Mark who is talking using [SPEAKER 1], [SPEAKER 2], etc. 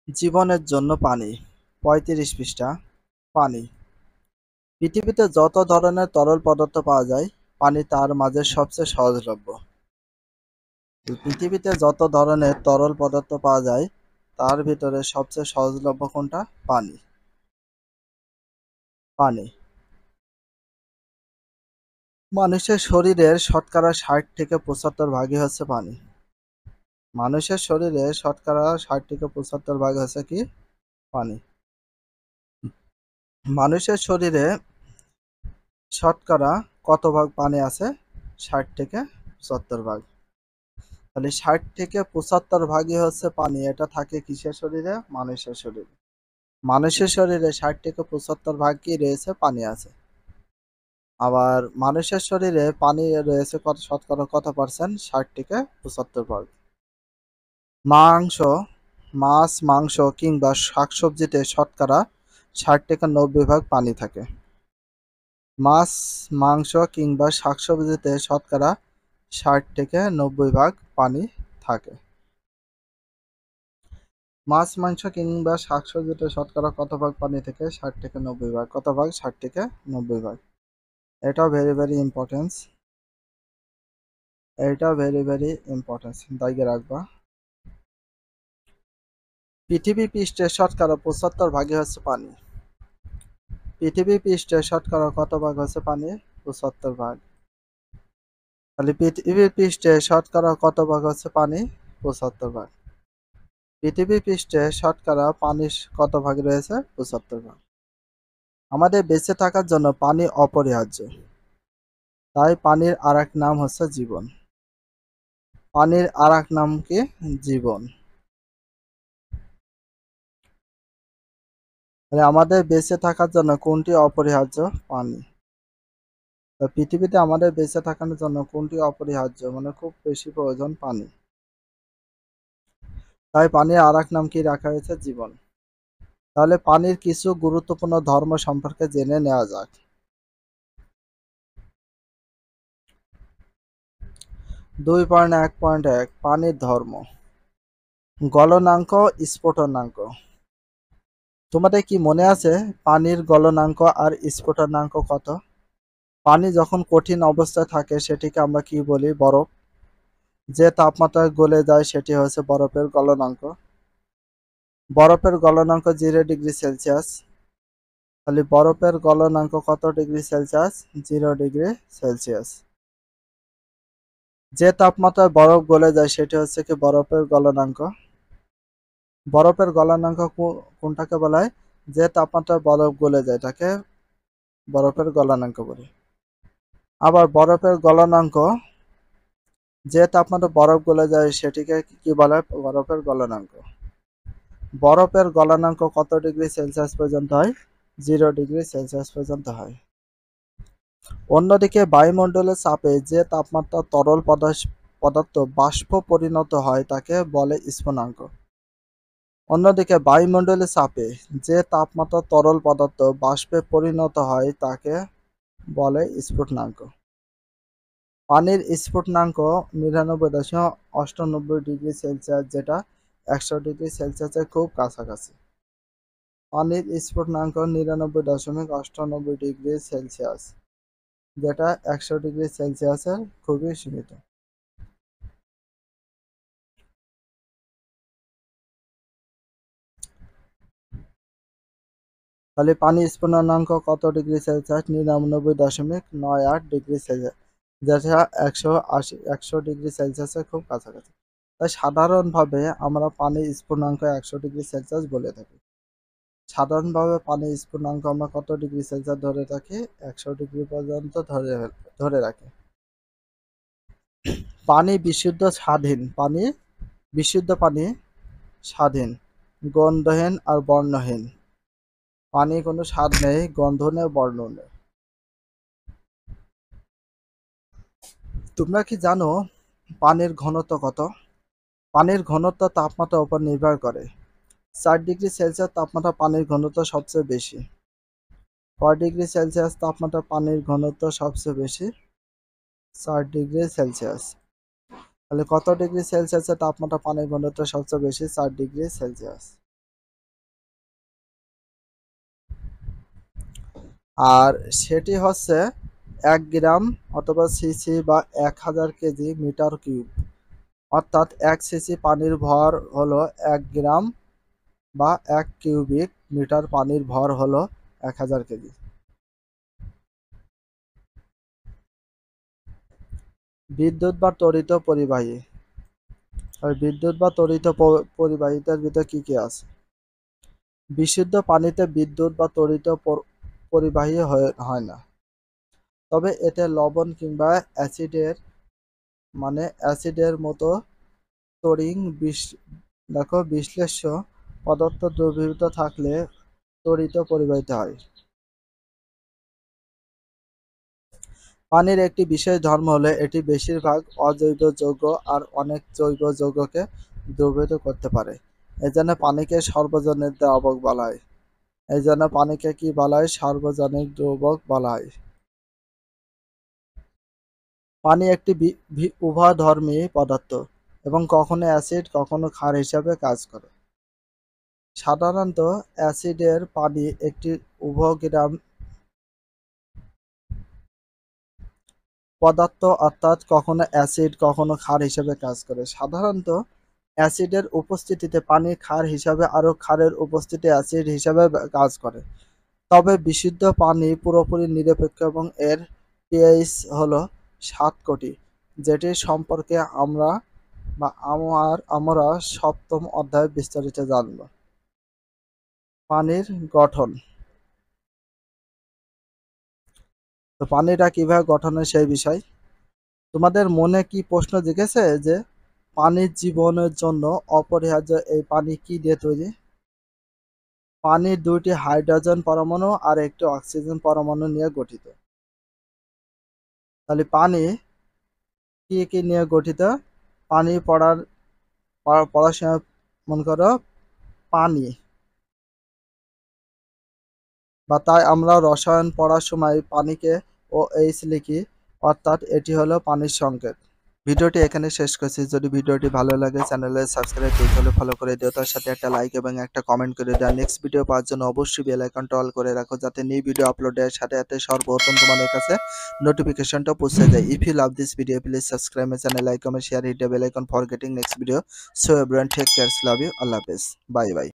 [SPEAKER 1] জীবনের জন্য পানি। ৩৫ পৃষ্ঠা। পানি। পৃথিবীতে যত ধরনের তরল পদার্থ পাওয়া যায়, পানি তার মাঝে সবচেয়ে সহজলভ্য। পৃথিবীতে যত ধরনের তরল পদার্থ পাওয়া যায়, তার ভিতরে সবচেয়ে সহজলভ্য কোনটা? পানি। পানি। মানুষের শরীরের শতকরা ৬০ থেকে ৭৫ ভাগই হচ্ছে পানি। মানুষের শরীরে শতকরা ৬০ থেকে ৭৫ ভাগ হচ্ছে কি? পানি। মানুষের শরীরে শতকরা কত ভাগ পানি আছে? ৬০ থেকে ৭৫ ভাগ। তাহলে ৬০ থেকে ৭৫ ভাগই হচ্ছে পানি। এটা থাকে কিসের শরীরে? মানুষের শরীরে। মানুষের শরীরে ৬০ থেকে ৭৫ ভাগ কি রয়েছে? পানি আছে। আবার মানুষের শরীরে পানি রয়েছে কত শতকরা কত পার্সেন্ট? ৬০ থেকে ৭৫ ভাগ। মাংস, মাছ, মাংস কিংবা শাকসবজিতে শতকরা ৬০ থেকে ৯০ ভাগ পানি থাকে। মাছ, মাংস কিংবা শাকসবজিতে শতকরা ৬০ থেকে ৯০ ভাগ পানি থাকে। মাছ, মাংস কিংবা শাকসবজিতে শতকরা কত ভাগ পানি থেকে? ৬০ থেকে ৯০ ভাগ। কত ভাগ? ৬০ থেকে ৯০ ভাগ। এটাও ভেরি ইম্পর্টেন্স। এটাও ভেরি ইম্পর্টেন্স। দাগে রাখবা। পৃথিবী পৃষ্ঠের শতকরা ৭৫ ভাগই হচ্ছে পানি। পৃথিবী পৃষ্ঠের শতকরা কত ভাগ হচ্ছে পানি? ৭৫ ভাগ। তাহলে পৃথিবীর পৃষ্ঠে শতকরা কত ভাগ হচ্ছে পানি? ৭৫ ভাগ। পৃথিবী পৃষ্ঠে শতকরা পানি কত ভাগ রয়েছে? ৭৫ ভাগ। আমাদের বেঁচে থাকার জন্য পানি অপরিহার্য। তাই পানির আরেক নাম হচ্ছে জীবন। পানির আরেক নাম কি? জীবন। তাহলে আমাদের বেঁচে থাকার জন্য কোনটি অপরিহার্য? পানি। তো পৃথিবীতে আমাদের বেঁচে থাকার জন্য কোনটি অপরিহার্য? মানে খুব বেশি প্রয়োজন পানি। তাই পানির আরেক নাম কি রাখা হয়েছে? জীবন। তাহলে পানির কিছু গুরুত্বপূর্ণ ধর্ম সম্পর্কে জেনে নেওয়া যাক। 2.1.1 পানির ধর্ম। গলনাঙ্ক, স্ফুটনাঙ্ক। তোমাদের কি মনে আছে পানির গলনাঙ্ক আর স্ফুটনাঙ্ক কত? পানি যখন কঠিন অবস্থায় থাকে সেটিকে আমরা কি বলি? বরফ। যে তাপমাত্রায় গলে যায় সেটি হচ্ছে বরফের গলনাঙ্ক। বরফের গলনাঙ্ক 0°C। তাহলে বরফের গলনাঙ্ক কত ডিগ্রি সেলসিয়াস? 0°C। যে তাপমাত্রায় বরফ গলে যায় সেটি হচ্ছে কি? বরফের গলনাঙ্ক। বরফের গলনাঙ্ক কোনটাকে বলা হয়? যে তাপমাত্রায় বরফ গলে যায় তাকে বরফের গলনাঙ্ক বলে। আবার বরফের গলনাঙ্ক, যে তাপমাত্রায় বরফ গলে যায় সেটিকে কি বলা হয়? বরফের গলনাঙ্ক। বরফের গলনাঙ্ক কত ডিগ্রি সেলসিয়াস পর্যন্ত হয়? 0°C পর্যন্ত হয়। অন্যদিকে বায়ুমণ্ডলের চাপে যে তাপমাত্রা তরল পদার্থ বাষ্প পরিণত হয় তাকে বলে স্ফুটনাঙ্ক। অন্যদিকে বায়ুমণ্ডলের চাপে যে তাপমাত্রা তরল পদার্থ বাষ্পে পরিণত হয় তাকে বলে স্ফুটনাঙ্ক। পানির স্ফুটনাঙ্ক 99.98°C, যেটা 100°C খুব কাছাকাছি। পানির স্ফুটনাঙ্ক 99.98°C, যেটা 100°C খুবই সীমিত। তাহলে পানির স্ফুটনাঙ্ক কত ডিগ্রি সেলসিয়াস? 99.98°C, যেটা 100°C খুব কাছাকাছি। তাই সাধারণভাবে আমরা পানির স্ফুটনাঙ্ক 100°C বলে থাকি। সাধারণভাবে পানির স্ফুটনাঙ্ক আমরা কত ডিগ্রি সেলসিয়াস ধরে রাখি? 100° পর্যন্ত ধরে রাখি। পানি বিশুদ্ধ স্বাধীন। পানি বিশুদ্ধ, পানি স্বাধীন, গন্ধহীন আর বর্ণহীন। পানি কোনো স্বাদ নেই, গন্ধ নেই, বর্ণ নেই। তোমরা কি জানো পানির ঘনত্ব কত? পানির ঘনত্ব তাপমাত্রার উপর নির্ভর করে। 4°C তাপমাত্রা পানির ঘনত্ব সবচেয়ে বেশি। 4°C তাপমাত্রা পানির ঘনত্ব সবচেয়ে বেশি? 4°C। তাহলে কত ডিগ্রি সেলসিয়াসের তাপমাত্রা পানির ঘনত্ব সবচেয়ে বেশি? 4°C। আর সেটি হচ্ছে 1 গ্রাম অথবা সিসি বা 1000 কেজি মিটার কিউব। অর্থাৎ 1 সিসি পানির ভর হলো 1 গ্রাম বা 1 কিউবিক মিটার পানির ভর হলো 1000 কেজি। বিদ্যুৎ বা তড়িৎ পরিবাহী। বিদ্যুৎ বা তড়িৎ পরিবাহিতার ভিতরে কি কি আছে? বিশুদ্ধ পানিতে বিদ্যুৎ বা তড়িৎ পরিবাহী হয় না, তবে এতে লবণ কিংবা অ্যাসিডের মতো তড়িৎ বিশ্লেষ্য পদার্থ দ্রবীভূত থাকলে তড়িৎ পরিবাহিত হয়। পানির একটি বিশেষ ধর্ম হলো এটি বেশিরভাগ অজৈব যৌগ আর অনেক জৈব যৌগকে দ্রবীভূত করতে পারে। এজন্য পানিকে সার্বজনীন দ্রাবক বলা হয়। এইজন্য পানিকে কি বলা হয়? সার্বজনীন দ্রাবক বলা হয়। পানি একটি উভয়ধর্মী পদার্থ এবং কখনো অ্যাসিড কখনো ক্ষার হিসাবে কাজ করে। সাধারণত অ্যাসিডের পানি একটি উভয়গ্রাম পদার্থ, অর্থাৎ কখনো অ্যাসিড কখনো ক্ষার হিসাবে কাজ করে। সাধারণত অ্যাসিডের উপস্থিতিতে পানি ক্ষার হিসাবে আরও ক্ষারের উপস্থিতি অ্যাসিড হিসাবে কাজ করে। তবে বিশুদ্ধ পানি পুরোপুরি নিরপেক্ষ এবং এর পিএইচ হলো 7 কোটি, যেটি সম্পর্কে আমরা সপ্তম অধ্যায়ে বিস্তারিত জানব। পানির গঠন। তো পানিটা কিভাবে গঠন হয় সেই বিষয়। তোমাদের মনে কি প্রশ্ন জেগেছে যে পানির জীবনের জন্য অপরিহার্য এই পানি কি দিয়ে তৈরি? পানির 2টি হাইড্রোজেন পরমাণু আর একটি অক্সিজেন পরমাণু নিয়ে গঠিত। তাহলে পানি কি কি নিয়ে গঠিত? পানি পড়ার সময় মনে করো পানি, বা তাই আমরা রসায়ন পড়ার সময় পানিকে OH লিখি, অর্থাৎ এটি হলো পানির সংকেত। ভিডিওটি এখানে শেষ করছি। যদি ভিডিওটি ভালো লাগে চ্যানেলে সাবস্ক্রাইব করতে হলে ফলো করে দিও, তার সাথে একটা লাইক এবং একটা কমেন্ট করে দাও। নেক্সট ভিডিও পাওয়ার জন্য অবশ্যই বেল আইকনটা অল করে রাখো, যাতে নিউ ভিডিও আপলোডের সাথে সাথে সর্বপ্রথম তোমাদের কাছে নোটিফিকেশনটা পৌঁছে যায়। If you love this video please subscribe my channel, like comment share, hit the bell icon for getting next video. So everyone take care, love you, আল্লাহ হাফেজ, বাই বাই।